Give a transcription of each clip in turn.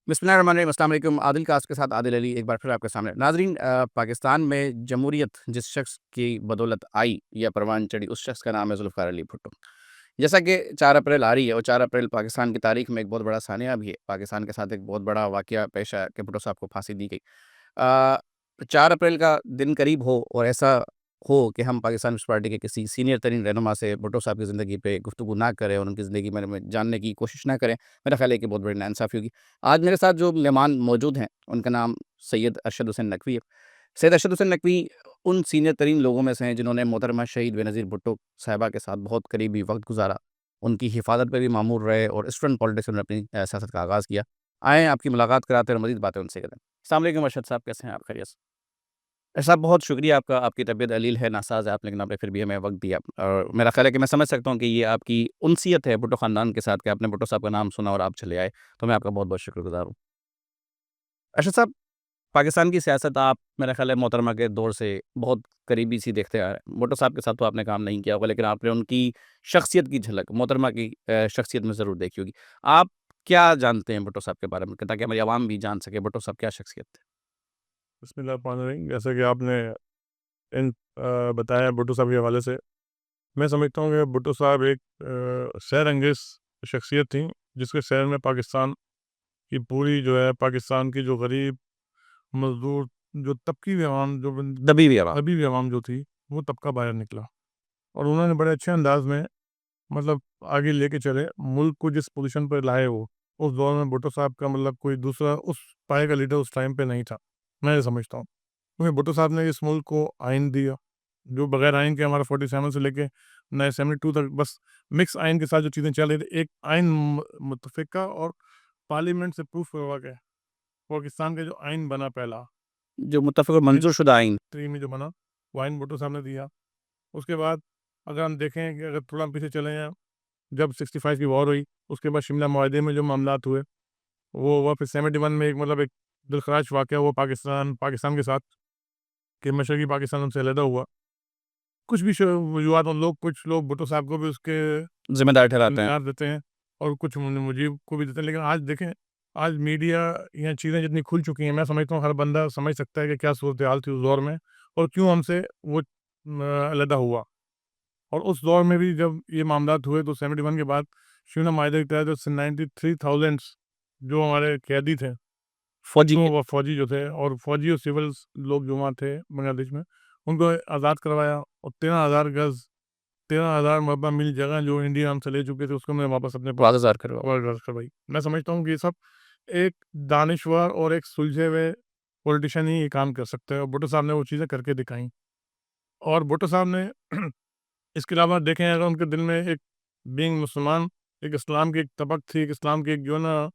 बिस्मिल्लाहिर्रहमानिर्रहीम, अस्सलाम वालेकुम। आदिल कास्ट के साथ आदिल अली एक बार फिर आपके सामने। नाज़रीन, पाकिस्तान में जमहूरियत जिस शख्स की बदौलत आई या परवान चढ़ी, उस शख्स का नाम है ज़ुल्फ़िकार अली भुट्टो। जैसा कि 4 अप्रैल आ रही है और 4 अप्रैल पाकिस्तान की तारीख़ में एक बहुत बड़ा सानिया भी है। पाकिस्तान के साथ एक बहुत बड़ा वाक़या पेश आया कि भुट्टो साहब को फांसी दी गई। 4 अप्रैल का दिन करीब हो और ऐसा हो कि हम पाकिस्तान पीपल्स पार्टी के किसी सीनियर तरीन रहनुमा से भुट्टो साहब की ज़िंदगी पे गुफ्तगू ना करें और उनकी ज़िंदगी के बारे में जानने की कोशिश ना करें, मेरा ख़्याल है कि बहुत बड़ी नाइंसाफ़ी होगी। आज मेरे साथ जो मेहमान मौजूद हैं, उनका नाम सैयद अरशद हुसैन नकवी है। सैयद अरशद हुसैन नकवी उन सीनियर तरीन लोगों में से हैं जिन्होंने मोहतरमा शहीद बेनज़ीर भुट्टो साहिबा के साथ बहुत करीबी वक़्त गुज़ारा। उनकी हिफ़ाज़त पे भी मामूर रहे और स्टूडेंट पॉलिटिक्स में अपनी सियासत का आगाज़ किया। आएँ आपकी मुलाकात कराते हैं और मज़ीद बातें उनसे करें। अस्सलाम वालेकुम अरशद साहब, कैसे हैं आप? खैरियत से? साहब, बहुत शुक्रिया आपका। आपकी तबीयत अलील है, नासाज़ है आप, लेकिन आपने फिर भी हमें वक़्त दिया और मेरा ख़्याल है कि मैं समझ सकता हूँ कि ये आपकी उनसियत है भुट्टो ख़ानदान के साथ कि आपने भुट्टो साहब का नाम सुना और आप चले आए। तो मैं आपका बहुत-बहुत शुक्रगुज़ार हूँ। अरशद साहब, पाकिस्तान की सियासत आप मेरा ख़्याल है मोहतरमा के दौर से बहुत करीबी सी देखते आ रहे हैं। भुट्टो साहब के साथ तो आपने काम नहीं किया होगा, लेकिन आपने उनकी शख्सियत की झलक मोहतरमा की शख्सियत में ज़रूर देखी होगी। आप क्या जानते हैं भुट्टो साहब के बारे में? ताकि हमारी आवाम भी जान सके भुट्टो साहब क्या शख्सियत थे? बिस्मिल्लाहिर्रहमानिर्रहीम। जैसा कि आपने बताया भुट्टो साहब के हवाले से, मैं समझता हूँ कि भुट्टो साहब एक सैर अंगेज़ शख्सियत थी, जिसके सैर में पाकिस्तान की पूरी जो है पाकिस्तान की जो गरीब, मज़दूर, जो तबकी भी अवाम जो बन दबी हुई आवाम। दबी हुई अवाम जो थी, वो तबका बाहर निकला और उन्होंने बड़े अच्छे अंदाज़ में मतलब आगे लेके चले, मुल्क को जिस पोज़ीशन पे लाए वो, उस दौर में भुट्टो साहब का मतलब कोई दूसरा उस पाये का लीडर उस टाइम पे नहीं था, मैं ये समझता हूँ। क्योंकि भुट्टो साहब ने इस मुल्क को आइन दिया, जो बगैर आइन के हमारा 47 से लेके नए 72 तक बस मिक्स आइन के साथ जो चीज़ें चल रही थी, एक आइन मुतफ़िक़ा और पार्लियामेंट से प्रूफ़ करवा के पाकिस्तान का जो आइन बना पहला, जो मुत्तफ़िक़ और मंज़ूरशुदा आइन। 3 में जो बना, वो आइन भुट्टो साहब ने दिया। उसके बाद अगर हम देखें कि अगर थोड़ा हम पीछे चले जाएँ, जब 65 की वॉर हुई, उसके बाद शिमला मुआहदे में जो मामलात हुए, वो हुआ, फिर 71 में एक मतलब एक दिलखराश वाक़या हुआ पाकिस्तान पाकिस्तान के साथ कि मशरक़ी पाकिस्तान उनसे अलहदा हुआ। कुछ भी वजूहात कुछ लोग भुट्टो साहब को भी उसके ज़िम्मेदार ठहराते हैं। ज़िम्मेदार देते हैं और कुछ मुजीब को भी देते हैं। लेकिन आज देखें, आज मीडिया या चीज़ें जितनी खुल चुकी हैं, मैं समझता हूँ हर बंदा समझ सकता है कि क्या सूरत-ए-हाल थी उस दौर में और क्यों हमसे वो अलहदा हुआ। और उस दौर में भी जब ये मामलात हुए तो 71 के बाद शिमला माहदे के तहत जो 93,000 जो हमारे कैदी थे, फ़ौजी तो के। वो फ़ौजी जो थे और फ़ौजी और सिविल्स लोग जो वहाँ थे बांग्लादेश में, उनको आज़ाद करवाया और 13,000 गज़ 13,000 मरबा मील जगह जो इंडिया हमसे ले चुके थे, उसको हमने वापस अपने पास वागज़ार करवाओ। वापस करवाई। मैं समझता हूँ कि ये सब एक दानिशवर और एक सुलझे हुए पॉलिटिशियन ही ये काम कर सकते हैं और भुट्टो साहब ने वो चीज़ें करके दिखाई। और भुट्टो साहब ने इसके अलावा देखें, अगर उनके दिल में एक बीइंग मुसलमान, एक इस्लाम की एक तपक थी, एक इस्लाम की एक जो है ना,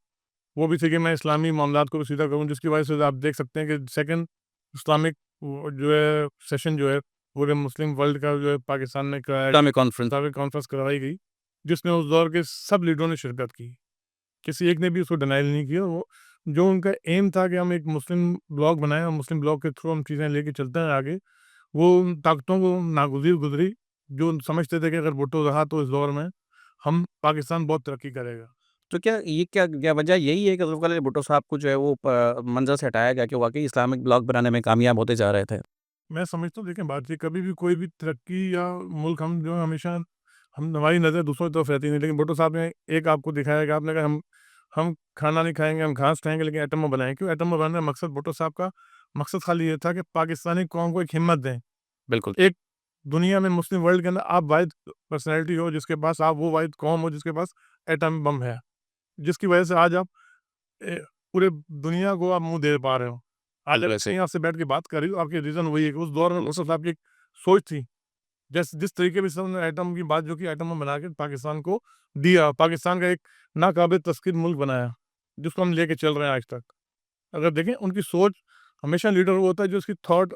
वो भी थी कि मैं इस्लामी मामलात को भी सीधा करूँ, जिसकी वजह से आप देख सकते हैं कि सेकंड इस्लामिक वो जो है सेशन जो है, पूरे मुस्लिम वर्ल्ड का जो है पाकिस्तान में कराया, इस्लामिक कॉन्फ्रेंस। इस्लामिक कॉन्फ्रेंस करवाई गई, जिसमें उस दौर के सब लीडरों ने शिरकत की। किसी एक ने भी उसको डिनाई नहीं किया। वो जो उनका एम था कि हम एक मुस्लिम ब्लॉक बनाएँ और मुस्लिम ब्लॉक के थ्रू हम चीज़ें लेके चलते हैं आगे, वो उन ताकतों को नागुज़ीर गुज़री, जो समझते थे कि अगर भुट्टो रहा तो इस दौर में हम पाकिस्तान बहुत तरक्की करेगा। तो क्या क्या वजह यही है कि ज़ुल्फ़िकार अली भुट्टो साहब को जो है वो मंज़र से हटाया गया कि वाक़ई इस्लामिक ब्लॉक बनाने में कामयाब होते जा रहे थे? मैं समझता हूँ, देखिए बात ये, कभी भी कोई भी तरक्की या मुल्क हम जो है हमेशा हम हमारी नज़र दूसरों की तरफ रहती नहीं, लेकिन भुट्टो साहब ने एक आपको दिखाया कि आपने कहा हम खाना नहीं खाएँगे, हम घास खाएँगे, लेकिन एटम बम बनाएँ। क्यों एटम बम बनाने का मकसद भुट्टो साहब का मकसद खाली ये था कि पाकिस्तानी कौम को एक हिम्मत दें। बिल्कुल। एक दुनिया में मुस्लिम वर्ल्ड के अंदर आप वाहिद पर्सनैलिटी हो जिसके पास, आप वो वाहिद कौम हो जिसके पास एटम बम है। जिसकी वजह से आज आप पूरे दुनिया को आप मुँह दे पा रहे हो। आज अगर वैसे। कहीं आपसे बैठ के बात कर रही हो, आपकी रीज़न वही है कि उस दौर में उस हिसाब की एक सोच थी। जिस तरीके से उन्होंने एटम की बात जो की, एटम बम बना के पाकिस्तान को दिया, पाकिस्तान का एक नाकाबिल तस्कीर मुल्क बनाया, जिसको हम लेके चल रहे हैं आज तक। अगर देखें, उनकी सोच, हमेशा लीडर वो होता है जो उसकी थॉट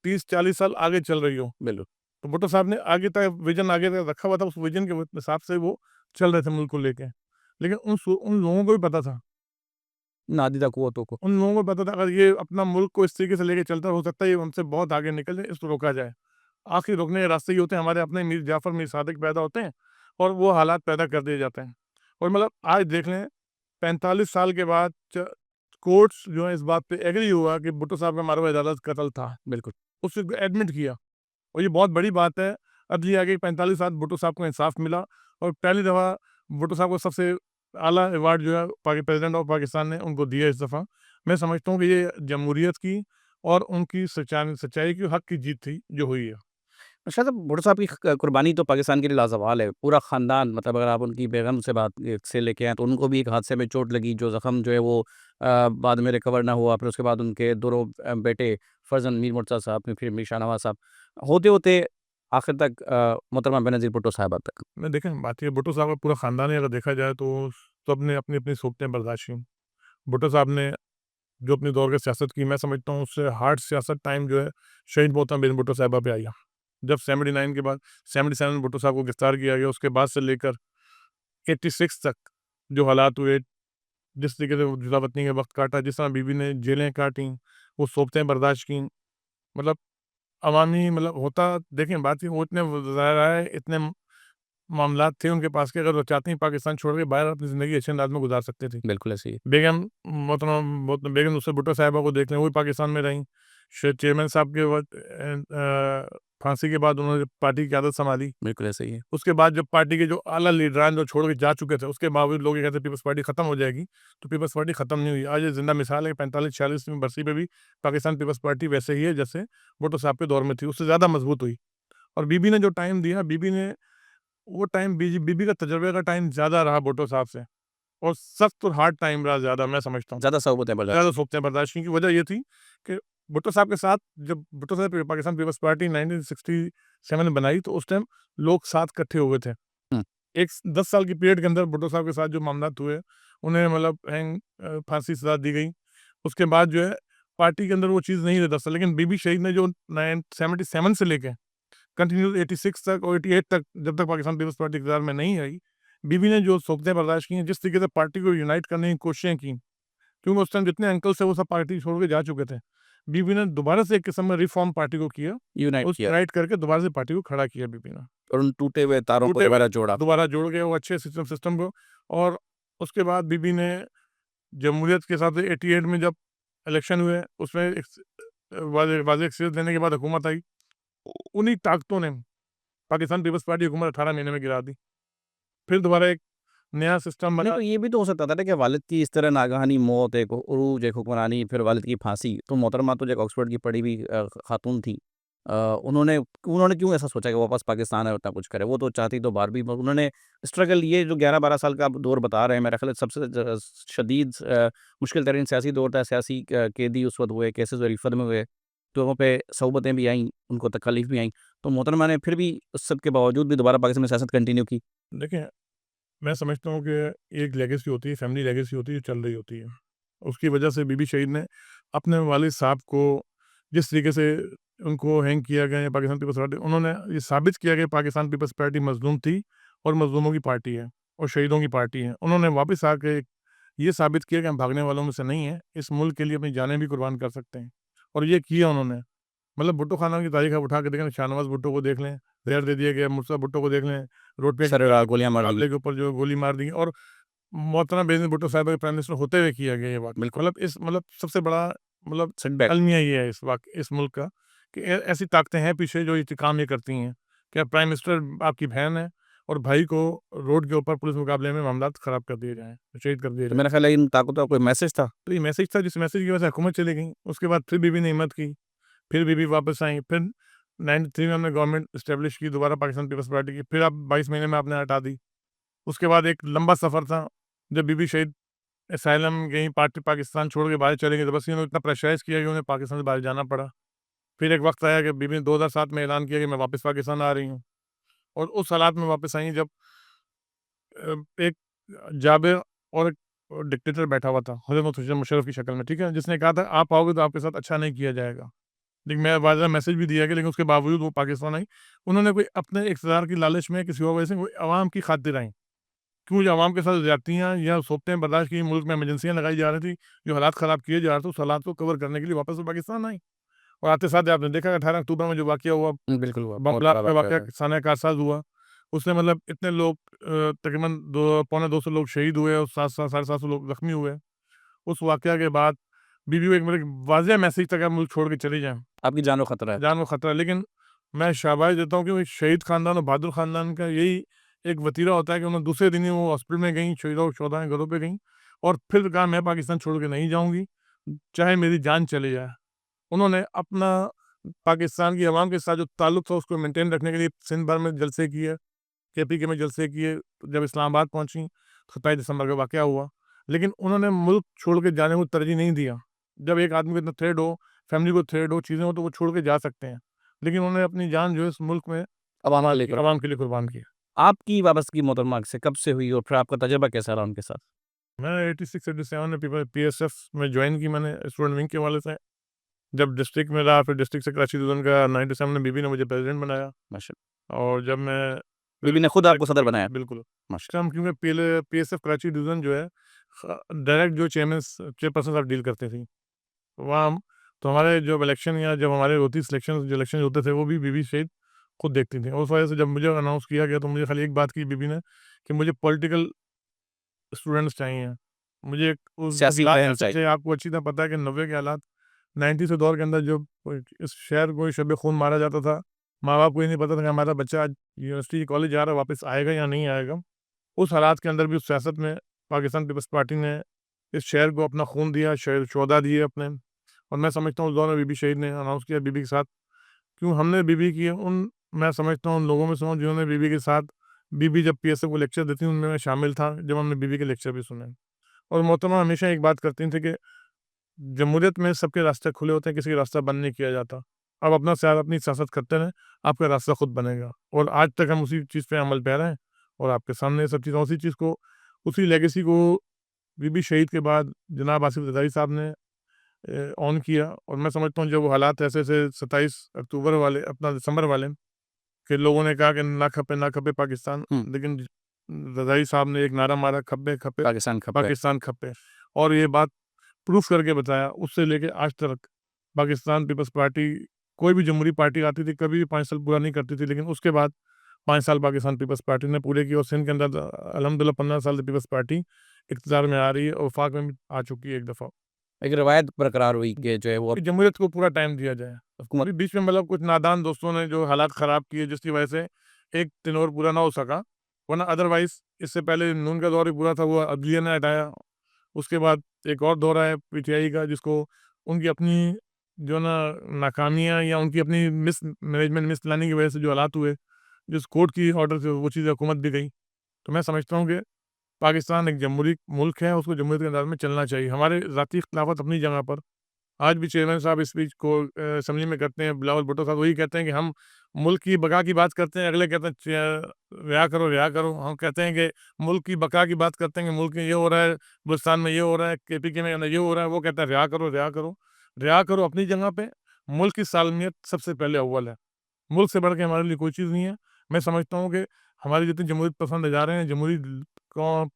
30-40 साल आगे चल रही हो। बिल्कुल। तो भुट्टो साहब ने आगे तक विज़न आगे तक रखा हुआ था, उस विज़न के हिसाब से वो चल रहे थे मुल्क को लेके। लेकिन उन लोगों को भी पता था, नादिदा कुव्वतों को। उन लोगों को पता था अगर ये अपना मुल्क को इस तरीके से लेके चलता, हो सकता है ये हमसे बहुत आगे निकल जाए, इसको रोका जाए। आखिरी रोकने के रास्ते ये होते हैं, हमारे अपने मीर जाफ़र, मीर सादिक पैदा होते हैं और वो हालात पैदा कर दिए जाते हैं। और मतलब आज देख लें, 45 साल के बाद कोर्ट्स जो है इस बात पे एग्री हुआ कि भुट्टो साहब का मारा हुआ अदालत कत्ल था, बिल्कुल। उसको एडमिट किया और ये बहुत बड़ी बात है। अब ये आगे 45 साल भुट्टो साहब को इंसाफ मिला और पहली दफ़ा भुट्टो साहब को सबसे आला अवार्ड जो है प्रेसिडेंट ऑफ पाकिस्तान ने उनको दिया इस दफ़ा। मैं समझता हूँ कि ये जमहूरियत की और उनकी सच्चाई की हक की जीत थी जो हुई है। शायद अब भुट्टो साहब की कुर्बानी तो पाकिस्तान के लिए लाज़वाल है। पूरा ख़ानदान मतलब अगर आप उनकी बेगम से बात से लेके आएँ तो उनको भी एक हादसे में चोट लगी, जो ज़ख़्म जो है वो बाद में रिकवर ना हुआ। फिर उसके बाद उनके दोनों बेटे फ़र्ज़ंद मीर मुर्तज़ा साहब, फिर मीर शाहनवाज़ साहब, होते-होते आखिर तक मोहतरमा बेनज़ीर भुट्टो साहिबा तक। मैं देखें बात ये भुट्टो साहब का पूरा ख़ानदान ही अगर देखा जाए तो सबने अपनी-अपनी सोबतें बर्दाश्त की। भुट्टो साहब ने जो अपने दौर की सियासत की, मैं समझता हूँ उससे हार्ड सियासत टाइम जो है शहीद मोहतरमा बेगम भुट्टो साहिबा पे आई है। जब 79 के बाद 77 में भुट्टो साहब को गिरफ्तार किया गया, उसके बाद से लेकर 86 तक जो हालात हुए, जिस तरीके से जुदावतनी का वक़्त काटा, जिस तरह बीवी ने जेलें काटी, वो सोबतें बर्दाश्त की, मतलब अवामी मतलब होता देखें बात ये वो इतने वज़राए इतने मामलात थे उनके पास कि अगर वो चाहती पाकिस्तान छोड़ के बाहर अपनी ज़िंदगी अच्छे अंदाज में गुजार सकते थे। बिल्कुल ऐसे ही है। बेगम मोहतरमा बेगम नुसरत भुट्टो साहिबा को देख लें, वो भी पाकिस्तान में रहीं। चेयरमैन साहब के वक़्त फांसी के बाद उन्होंने पार्टी की क़यादत सँभाली। बिल्कुल ऐसे ही है। उसके बाद जब पार्टी के जो आला लीडरान जो छोड़ के जा चुके थे, उसके बावजूद लोग ये कहते पीपल्स पार्टी ख़त्म हो जाएगी, तो पीपल्स पार्टी ख़त्म नहीं हुई। आज ये ज़िंदा मिसाल है, 45-46वीं बरसी पे भी पाकिस्तान पीपल्स पार्टी वैसे ही है जैसे भुट्टो साहब के दौर में थी, उससे ज़्यादा मज़बूत हुई। और बीबी ने जो टाइम दिया, बीबी ने वो टाइम बीबी का तजुर्बे का टाइम ज़्यादा रहा भुट्टो साहब से और सख्त और हार्ड टाइम रहा ज़्यादा, मैं समझता हूँ। ज़्यादा सोबतें बर्दाश्त। ज़्यादा सोचते बर्दाश्त की वजह ये थी कि भुट्टो साहब के साथ जब भुट्टो साहब पाकिस्तान पीपल्स पार्टी 1967 में बनाई तो उस टाइम लोग साथ इकट्ठे हुए थे। हुँ, एक 10 साल की पीरियड के अंदर भुट्टो साहब के साथ जो मामलात हुए, उन्हें मतलब फांसी सज़ा दी गई। उसके बाद जो है पार्टी के अंदर वो चीज़ नहीं रही 10 साल, लेकिन बीबी शहीद ने जो 77 से लेके कंटिन्यू 86 तक और 88 तक जब तक पाकिस्तान पीपल्स पार्टी इक़्तिदार में नहीं आई, बीबी ने जो सोबतें बर्दाश्त की हैं, जिस तरीके से पार्टी को यूनाइट करने की कोशिशें की, क्योंकि उस टाइम जितने अंकल्स थे वो सब पार्टी छोड़ के जा चुके थे। बीबी ने दोबारा से एक किस्म में रिफ़ॉर्म पार्टी को किया, यूनाइट उस किया यूनाइट करके दोबारा से पार्टी को खड़ा किया बीबी ने। और उन टूटे हुए तारों को टूटे हुए दोबारा जोड़ा। दोबारा जोड़ के वो अच्छे सिस्टम को और उसके बाद बीबी ने जमहूरियत के हिसाब से 88 में जब इलेक्शन हुए, उसमें एक वाज़ेह अक्सरियत देने के बाद हुकूमत आई। उन्हीं ताकतों ने पाकिस्तान पीपल्स पार्टी हुकूमत 18 महीने में गिरा दी। फिर दोबारा एक नया सिस्टम नहीं बना। तो ये भी तो हो सकता था ना कि वालिद की इस तरह नागहानी मौत, एक उरूज, एक हुक्मरानी, फिर वालिद की फांसी। तो मोहतरमा तो जो एक ऑक्सफोर्ड की पढ़ी हुई खातून थी। उन्होंने उन्होंने क्यों ऐसा सोचा कि वो वापस पाकिस्तान है उतना कुछ करे? वो तो चाहती तो बाहर भी, उन्होंने स्ट्रगल, ये जो 11-12 साल का आप दौर बता रहे हैं, मेरा ख्याल है सबसे शदीद मुश्किल तरीन सियासी दौर था। सियासी कैदी उस वक़्त हुए, केसेस रिफर में हुए, तो वहाँ पे सहुबतें भी आईं, उनको तकलीफ़ भी आईं। तो मोहतरमा ने फिर भी उस सब के बावजूद भी दोबारा पाकिस्तान में सियासत कंटिन्यू की। देखिए, मैं समझता हूँ कि एक लेगेसी होती है, फैमिली लेगेसी होती है, जो चल रही होती है। उसकी वजह से बीबी शहीद ने अपने वालिद साहब को जिस तरीके से उनको हैंग किया गया या पाकिस्तान पीपल्स पार्टी, उन्होंने ये साबित किया कि पाकिस्तान पीपल्स पार्टी मज़लूम थी और मज़लूमों की पार्टी है और शहीदों की पार्टी है। उन्होंने वापस आके ये साबित किया कि हम भागने वालों में से नहीं हैं, इस मुल्क के लिए अपनी जानें भी कुर्बान कर सकते हैं और ये किया उन्होंने। मतलब भुट्टो खाना की तारीख आप उठा के देखें, शाहनवाज़ भुट्टो को देख लें, ज़हर दे दिया गया, मुर्तज़ा भुट्टो को देख लें, रोड पे सर गोलियाँ मार दी। मुकाबले के ऊपर जो गोली मार दी और मोहतरमा बेनज़ीर भुट्टो साहिबा के प्राइम मिनिस्टर होते हुए किया गया ये वाक़या। बिल्कुल, मतलब सबसे बड़ा मतलब सेटबैक। अलमिया ये है इस मुल्क का कि ऐसी ताकतें हैं पीछे जो ये काम ये करती हैं कि अब प्राइम मिनिस्टर आपकी बहन है और भाई को रोड के ऊपर पुलिस मुकाबले में मामलात ख़राब कर दिए जाएँ, शहीद कर दिए तो जाएँ। मेरा ख्याल है इन ताकतों का कोई मैसेज था। तो ये मैसेज था जिस मैसेज की वजह से हुकूमत चली गई। उसके बाद फिर बीबी ने हिम्मत की, फिर बीबी वापस आई, फिर 93 में हमने गवर्नमेंट एस्टेब्लिश की दोबारा पाकिस्तान पीपल्स पार्टी की, फिर अब 22 महीने में आपने हटा दी। उसके बाद एक लंबा सफ़र था, जब बीबी शहीद असाइलम गई, पार्टी पाकिस्तान छोड़ के बाहर चले गए, तो बस इन्होंने इतना प्रेशराइज़ किया कि उन्हें पाकिस्तान से बाहर जाना पड़ा। फिर एक वक़्त आया कि बीबी ने 2007 में ऐलान किया कि मैं वापस पाकिस्तान आ रही हूँ और उस हालात में वापस आई जब एक जाबिर और एक डिक्टेटर बैठा हुआ था, हज़रत मुशर्रफ की शक्ल में, ठीक है? जिसने कहा था, "आप आओगे तो आपके साथ अच्छा नहीं किया जाएगा।" लेकिन मैं बाज़ार मैसेज भी दिया गया, लेकिन उसके बावजूद वो पाकिस्तान आई। उन्होंने कोई अपने इक़्तिदार की लालच में किसी और वजह से कोई अवाम की खातिर आईं। क्यों जो अवाम के साथ ज़्यादतियाँ या सोबतें बर्दाश्त की, मुल्क में इमरजेंसियाँ लगाई जा रही थी, जो हालात ख़राब किए जा रहे थे, उस हालात को कवर करने के लिए वापस वो पाकिस्तान आई। और आते साथ ही आपने देखा 18 अक्टूबर में जो वाक़या हुआ, बिल्कुल हुआ, बहुत बमला बड़ा का वाक़या वाक़या था। साना कारसाज़ हुआ, उसमें मतलब इतने लोग तकरीबन दो पौने 200 लोग शहीद हुए और 700 साढ़े 700 लोग ज़ख्मी हुए। उस वाक़या के बाद बीवी को एक मेरे वाज़ेह मैसेज था कि आप मुल्क छोड़ के चले जाएँ। आपकी जान को खतरा है। जान को खतरा है, लेकिन मैं शाबाश देता हूँ कि वो शहीद ख़ानदान और बहादुर ख़ानदान का यही एक वतीरा होता है कि उन्होंने दूसरे दिन ही वो हॉस्पिटल में गईं, शहीदों-शुहदाए घरों पे गईं और फिर कहा मैं पाकिस्तान छोड़ के नहीं जाऊँगी, चाहे मेरी जान चली जाए। उन्होंने अपना पाकिस्तान की अवाम के साथ जो ताल्लुक था उसको मेंटेन रखने के लिए सिंध भर में जलसे किए, केपीके में जलसे किए, जब इस्लामाबाद पहुँची, 27 दिसंबर का वाक़या हुआ। लेकिन उन्होंने मुल्क छोड़ के जाने को तरजीह नहीं दिया। जब एक आदमी को इतना थ्रेट हो, फैमिली को थ्रेट हो, चीज़ें हो तो वो छोड़ के जा सकते हैं। लेकिन उन्होंने अपनी जान जो है इस मुल्क में अवाम के लिए अवाम के लिए कुर्बान की। आपकी वापसी मोहतरमा से कब से हुई और फिर आपका तजुर्बा कैसा रहा उनके साथ? मैं 86-87 में पीएसएफ में जॉइन की मैंने स्टूडेंट विंग के हवाले से। जब डिस्ट्रिक्ट में रहा, फिर डिस्ट्रिक्ट से कराची डिवीज़न का 97 में बीबी ने मुझे प्रेज़िडेंट बनाया माशाल्लाह। और जब मैं बीबी ने खुद आपको सदर बनाया? बिल्कुल। माशाल्लाह। हम क्योंकि पीएसएफ कराची डिवीज़न जो है डायरेक्ट जो चेयरपर्सन साहब डील करते थी। वहाँ हम तो हमारे जब इलेक्शन या जब हमारे होती सिलेक्शन जो इलेक्शन होते थे वो भी बीबी शहीद खुद देखती थी। उस वजह से जब मुझे अनाउंस किया गया तो मुझे खाली एक बात की बीबी ने कि मुझे पॉलिटिकल स्टूडेंट्स चाहिए। मुझे एक उस सियासी हालात फहम ऐसे चाहिए। थे, आपको अच्छी तरह पता है कि 90 के हालात 90 के दौर के अंदर जब इस शहर को शब-ए-खून मारा जाता था, माँ-बाप को ये नहीं पता था कि हमारा बच्चा आज यूनिवर्सिटी कॉलेज जा रहा है, वापस आएगा या नहीं आएगा। उस हालात के अंदर भी उस सियासत में पाकिस्तान पीपल्स पार्टी ने इस शहर को अपना खून दिया, शोहदा दिए अपने और मैं समझता हूँ उस दौर में बीबी शहीद ने अनाउंस किया बीबी के साथ क्यों हमने बीबी की उन मैं समझता हूँ उन लोगों में से हूँ जिन्होंने बीबी के साथ बीबी जब पीएसएफ को लेक्चर देती उनमें मैं शामिल था, जब हमने बीबी के लेक्चर भी सुने। और मोहतरमा हमेशा एक बात करती थी कि जमहूरियत में सबके रास्ते खुले होते हैं, किसी का रास्ता बंद नहीं किया जाता। आप अपनी सियासत करते रहें, आपका रास्ता खुद बनेगा और आज तक हम उसी चीज़ पे अमल पैरा हैं और आपके सामने ये सब चीज़ें उसी चीज़ को उसी लेगेसी को बीबी शहीद के बाद जनाब आसिफ ज़रदारी साहब ने ऑन किया और मैं समझता हूँ जब वो हालात ऐसे थे 27 अक्टूबर वाले अपना दिसंबर वाले कि लोगों ने कहा कि ना खपे पाकिस्तान, हुँ। लेकिन ज़रदारी साहब ने एक नारा मारा खप्पे खप्पे पाकिस्तान खप है। पाकिस्तान खप्पे और ये बात प्रूफ करके बताया। उससे लेके आज तक पाकिस्तान पीपल्स पार्टी कोई भी जमहूरी पार्टी आती थी, कभी भी 5 साल पूरा नहीं करती थी, लेकिन उसके बाद 5 साल पाकिस्तान पीपल्स पार्टी ने पूरे किए और सिंध के अंदर अल्हम्दुलिल्लाह 15 साल से पीपल्स पार्टी इक़्तिदार में आ रही है और वफ़ाक में भी आ चुकी है एक दफ़ा। एक रवायत बरकरार हुई कि जो है वो कि जमहूरियत को पूरा टाइम दिया जाए। हुकूमत अभी बीच में मतलब कुछ नादान दोस्तों ने जो हालात ख़राब किए जिसकी वजह से एक टेन्योर पूरा ना हो सका, वरना अदरवाइज़ इससे पहले नून का दौर भी पूरा था, वो अदलिया ने हटाया। उसके बाद एक और दौर है पीटीआई का जिसको उनकी अपनी जो ना नाकामियाँ या उनकी अपनी मिसमैनेजमेंट, मिसप्लानिंग की वजह से जो हालात हुए, जिस कोर्ट की ऑर्डर से वो चीज़ें हुकूमत भी गई। तो मैं समझता हूँ कि पाकिस्तान एक जमहूरी मुल्क है, उसको जमहूरियत के अंदाज़ में चलना चाहिए। हमारे ज़ाती इख्तिलाफ़ात अपनी जगह पर आज भी चेयरमैन साहब स्पीच को असेंबली में करते हैं, बिलावल भुट्टो साहब वही कहते हैं कि हम मुल्क की बका की बात करते हैं, अगले कहते हैं रिहा करो, रिहा करो। हम कहते हैं कि मुल्क की बका की बात करते हैं कि मुल्क में ये हो रहा है, बलूचिस्तान में ये हो रहा है, केपीके में ये हो रहा है, वो कहता है रिहा करो, रिहा करो। रिहा करो अपनी जगह पे, मुल्क की सालमियत सबसे पहले अव्वल है। मुल्क से बढ़ के हमारे लिए कोई चीज़ नहीं है। मैं समझता हूँ कि हमारे जितने जमहूरियत पसंद इदारे हैं,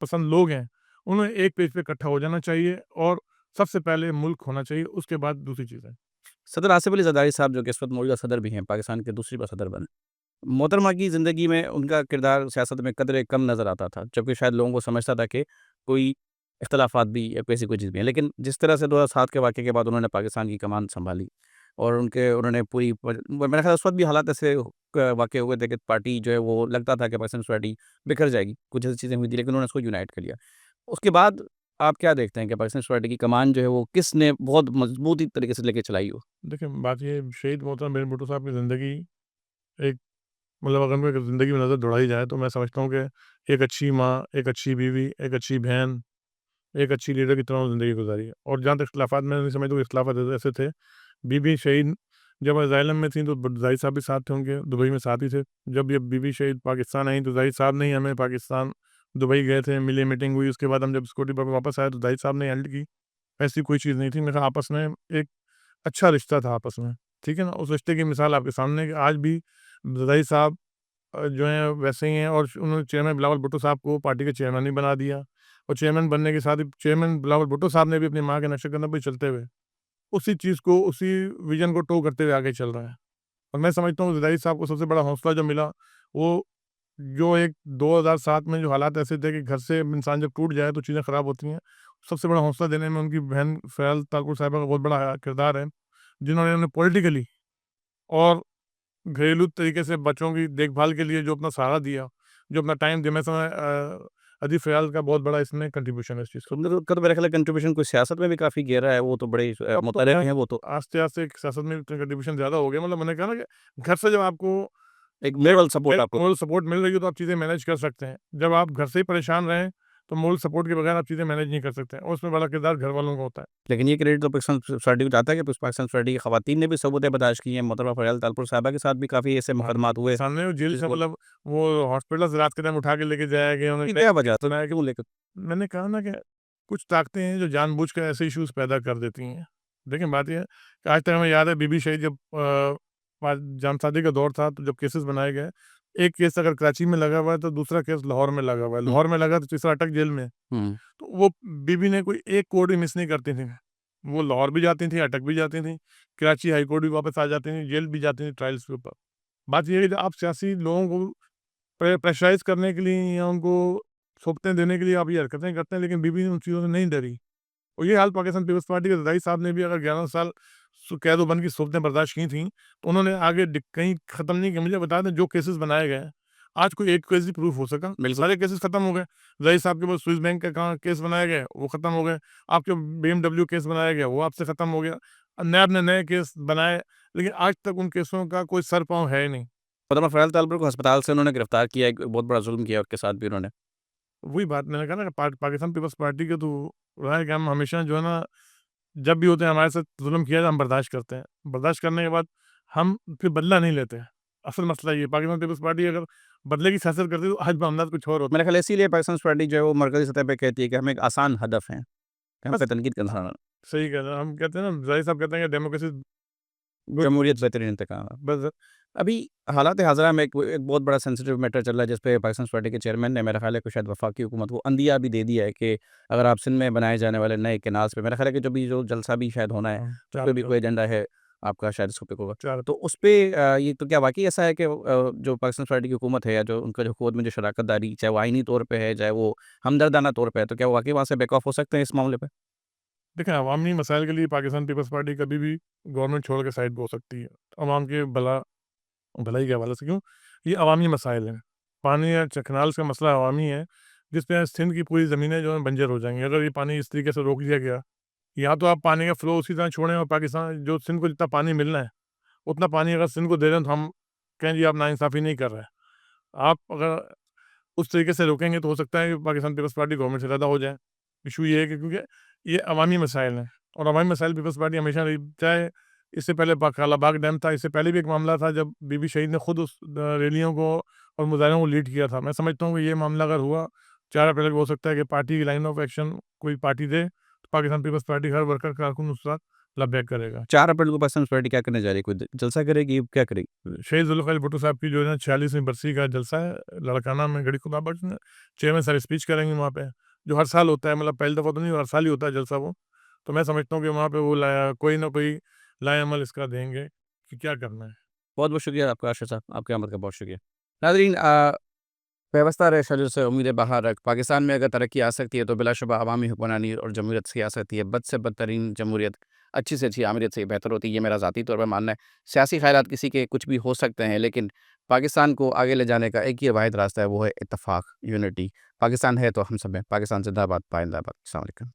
पसंद लोग हैं, उन्हें एक पेज पे इकट्ठा हो जाना चाहिए और सबसे पहले मुल्क होना चाहिए, उसके बाद दूसरी चीज़ें। सदर आसिफ अली ज़रदारी साहब जो कि इस वक़्त मौजूदा सदर भी हैं, पाकिस्तान के दूसरी बार सदर बने। मोहतरमा की ज़िंदगी में उनका किरदार सियासत में कदरे कम नज़र आता था, जबकि शायद लोगों को समझता था कि कोई इख्तिलाफ़ात भी या कोई ऐसी कोई चीज़ भी है। लेकिन जिस तरह से 2007 के वाक़ये के बाद उन्होंने पाकिस्तान की कमान सँभाली और उन्होंने पूरी मेरा ख़्याल है उस वक़्त भी हालात ऐसे वाक़ये हुए थे कि पार्टी जो है वो लगता था कि पाकिस्तान सोसाइटी बिखर जाएगी। कुछ ऐसी चीज़ें हुई थी लेकिन उन्होंने उसको यूनाइट कर लिया। उसके बाद आप क्या देखते हैं कि पाकिस्तान सोसाइटी की कमान जो है वो किसने बहुत मज़बूती तरीके से लेके चलाई हो? देखिए, बात ये शहीद मोहतरम मीर भुट्टो साहब की ज़िंदगी एक मतलब अगर मैं ज़िंदगी में नज़र दौड़ाई जाए तो मैं समझता हूँ कि एक अच्छी माँ, एक अच्छी बीवी, एक अच्छी बहन, एक अच्छी लीडर की तरह ज़िंदगी गुज़ारी है और जहाँ तक इख्तिलाफ़ात मैं नहीं समझता हूँ इख्तिलाफ़ात ऐसे थे। बीबी शहीद जब असाइलम में थी तो ज़ाहिद साहब भी साथ थे उनके, दुबई में साथ ही थे। जब ये बीबी शहीद पाकिस्तान आई तो ज़ाहिद साहब ने ही हमें पाकिस्तान दुबई गए थे, मिले, मीटिंग हुई, उसके बाद हम जब सिक्योरिटी पर वापस आए तो ज़ाहिद साहब ने हेल्प की। ऐसी कोई चीज़ नहीं थी, मेरा आपस में एक अच्छा रिश्ता था आपस में, ठीक है ना? उस रिश्ते की मिसाल आपके सामने है कि आज भी ज़ाहिद साहब जो हैं वैसे ही हैं और उन्होंने चेयरमैन बिलावल भुट्टो साहब को पार्टी के चेयरमैन भी बना दिया और चेयरमैन बनने के साथ ही चेयरमैन बिलावल भुट्टो साहब ने भी अपनी माँ के नक्शे-कदम पे चलते हुए, उसी चीज़ को, उसी विज़न को टो करते हुए आगे चल रहा है। और मैं समझता हूँ ज़ाहिद साहब को सबसे बड़ा हौसला जो मिला, वो जो एक 2007 में जो हालात ऐसे थे कि घर से इंसान जब टूट जाए तो चीज़ें ख़राब होती हैं। सबसे बड़ा हौसला देने में उनकी बहन फ़याज़ ठाकुर साहिबा का बहुत बड़ा किरदार है, जिन्होंने उन्हें पॉलिटिकली और घरेलू तरीके से बच्चों की देखभाल के लिए जो अपना सहारा दिया, जो अपना टाइम दिया, मैं अदीब फ़याज़ का बहुत बड़ा इसमें कंट्रीब्यूशन है इस चीज़ का। सुंदर का तो मेरा ख्याल है कंट्रीब्यूशन कोई सियासत में भी काफ़ी गहरा है, वो तो बड़े अब तो मुतर्रिक़ हैं वो तो। आस्ते-आस्ते सियासत में कंट्रीब्यूशन ज़्यादा हो गया, मतलब मैंने कहा ना कि घर से जब आपको एक मोरल सपोर्ट आपको मोरल सपोर्ट मिल रही है तो आप चीज़ें मैनेज कर सकते हैं। जब आप घर से ही परेशान रहें, तो मोरल सपोर्ट के बगैर आप चीज़ें मैनेज नहीं कर सकते हैं और उसमें बड़ा किरदार घर वालों का होता है। लेकिन ये क्रेडिट तो पाकिस्तान सोसाइटी को जाता है कि पाकिस्तान सोसाइटी की ख़वातीन ने भी सबूतें बर्दाश्त की हैं। मोहतरमा फ़याज़ तालपुर साहिबा के साथ भी काफ़ी ऐसे हाँ, मुकदमात हुए सामने वो जेल से जिसको मतलब वो हॉस्पिटल से रात के टाइम उठा के लेके जाया गया, उन्हें क्या वजह तो सुनाया कि क्यों लेकर मैंने कहा ना कि कुछ ताकतें हैं जो जानबूझकर ऐसे इश्यूज़ पैदा कर देती हैं। देखिए बात ये है कि आज तक हमें याद है बीबी शहीद जब जामसादी का दौर था तो जब केसेस बनाए गए, एक केस अगर कराची में लगा हुआ है तो दूसरा केस लाहौर में लगा हुआ है। हुँ, लाहौर में लगा तो तीसरा अटक जेल में है। हुँ। तो वो बीबी ने कोई एक कोर्ट भी मिस नहीं करती थी। वो लाहौर भी जाती थी, अटक भी जाती थी, कराची हाई कोर्ट भी वापस आ जाती थी, जेल भी जाती थी ट्रायल्स के ऊपर। बात ये है कि आप सियासी लोगों को प्रेशराइज़ करने के लिए या उनको सोबतें देने के लिए आप ये हरकतें करते हैं, लेकिन बीबी उन चीज़ों से नहीं डरी। और ये हाल पाकिस्तान पीपल्स पार्टी के ज़रदारी साहब ने भी अगर 11 साल कैद व बंद की सोबतें बर्दाश्त की थीं, तो उन्होंने आगे कहीं ख़त्म नहीं किया। मुझे बता दें जो केसेस बनाए गए हैं, आज कोई एक केस भी प्रूफ हो सका, बिल्कुल। सारे केसेस ख़त्म हो गए। ज़रदारी साहब के पास स्विस बैंक का कहाँ केस बनाया गया, वो ख़त्म हो गए। आपके बीएमडब्ल्यू केस बनाया गया, वो आपसे ख़त्म हो गया। नैब ने नए केस बनाए, लेकिन आज तक उन केसों का कोई सर-पाँव है ही नहीं। मोहतरमा फ़याज़ तालपुर को अस्पताल से उन्होंने गिरफ्तार किया, एक बहुत बड़ा जुल्म किया उनके साथ भी उन्होंने। वही बात मैंने कहा ना कि पाकिस्तान पीपल्स पार्टी के तो रहा है कि हम हमेशा जो है ना, जब भी होते हैं हमारे साथ जुल्म किया जाए हम बर्दाश्त करते हैं। बर्दाश्त करने के बाद हम फिर बदला नहीं लेते हैं। असल मसला ये है, पाकिस्तान पीपल्स पार्टी अगर बदले की सियासत करती तो आज मामला कुछ और होता। मेरा ख्याल है इसीलिए पाकिस्तान सोसाइटी जो है वो मरकज़ी सतह पे कहती है कि हम एक आसान हदफ हैं, कि हम बस पे तनकीद का निशाना सही कह रहे हैं। हम कहते हैं ना, ज़ाहिर साहब कहते हैं कि डेमोक्रेसी गुड जमहूरियत बेहतरीन इंतकाम है। बस अभी हालात हाज़िरा में एक बहुत बड़ा सेंसिटिव मैटर चल रहा है, जिस पे पाकिस्तान सोसाइटी के चेयरमैन ने मेरा ख़्याल है कि शायद वफ़ाक़ी हुकूमत को अंदिया भी दे दिया है कि अगर आप सिंध में बनाए जाने वाले नए कैनाल्स पे मेरा ख़्याल है कि जो जलसा भी शायद होना है, हाँ, उस 4 पे भी अप्रैल कोई एजेंडा है आपका शायद इस टॉपिक होगा। 4 तो उस पे ये तो क्या वाक़ई ऐसा है कि जो पाकिस्तान सोसाइटी की हुकूमत है या जो उनका जो हुकूमत में जो शराकत दारी, चाहे वो आइनी तौर पे है, चाहे वो हमदर्दाना तौर पे है, तो क्या वो वाक़ई वहाँ से बैक ऑफ हो सकते हैं इस मामले पे? देखें, अवामी मसाइल के लिए पाकिस्तान पीपल्स पार्टी कभी भी गवर्नमेंट छोड़ के साइड पे हो सकती है। अवाम के भलाई के हवाले से क्यों? ये अवामी मसाइल हैं। पानी या कैनाल्स का मसला अवामी है, जिस पे सिंध की पूरी ज़मीनें जो हैं बंजर हो जाएँगी। अगर ये पानी इस तरीके से रोक लिया गया, या तो आप पानी का फ्लो उसी तरह छोड़ें और पाकिस्तान जो सिंध को जितना पानी मिलना है, उतना पानी अगर सिंध को दे रहे हैं तो हम कहें जी आप नाइंसाफ़ी नहीं कर रहे हैं। आप अगर उस तरीके से रोकेंगे तो हो सकता है कि पाकिस्तान पीपल्स पार्टी गवर्नमेंट से अलग हो जाए। इश्यू ये है कि क्योंकि ये अवामी मसाइल हैं और अवामी मसाइल पीपल्स पार्टी हमेशा रही, चाहे इससे पहले कालाबाग डैम था, इससे पहले भी एक मामला था जब बीबी शहीद ने खुद उस रैलियों को और मुजाहिरों को लीड किया था। मैं समझता हूँ कि ये मामला अगर हुआ 4 अप्रैल को, हो सकता है कि पार्टी की लाइन ऑफ एक्शन कोई पार्टी दे, तो पाकिस्तान पीपल्स पार्टी हर वर्कर कारकुन उस रात लबैक करेगा। 4 अप्रैल को पाकिस्तान सोसाइटी क्या करने जा रही है? कोई जलसा करेगी? क्या करेगी? शहीद जुल्फ़िकार भुट्टो साहब की जो है ना 46वीं बरसी का जलसा है, लाड़काना में गढ़ी खुदा बख्श में। चेयरमैन साहब स्पीच करेंगे वहाँ पे, जो हर साल होता है, मतलब पहली दफ़ा तो नहीं, हर साल ही होता है जलसा वो। तो मैं समझता हूँ कि वहाँ पे वो कोई ना कोई लाएअमल इसका देंगे कि क्या करना है। बहुत-बहुत शुक्रिया आपका आशिफ़ साहब, आपकी आमद का बहुत शुक्रिया। नाज़रीन पेवस्ता रहे शजर से उम्मीदें बाहर रख, पाकिस्तान में अगर तरक्की आ सकती है तो बिलाशुबा अवामी हुक्मरानी और जमहूरियत से आ सकती है। बद से बदतरीन जमहूरियत, अच्छी से अच्छी आमिरियत से बेहतर होती है, ये मेरा ज़ाती तौर पर मानना है। सियासी ख़यालात किसी के कुछ भी हो सकते हैं, लेकिन पाकिस्तान को आगे ले जाने का एक ही वाहिद रास्ता है, वो है इत्तेफ़ाक, यूनिटी। पाकिस्तान है तो हम सब हैं। पाकिस्तान ज़िंदाबाद, पाइंदाबाद। अस्सलाम वालेकुम।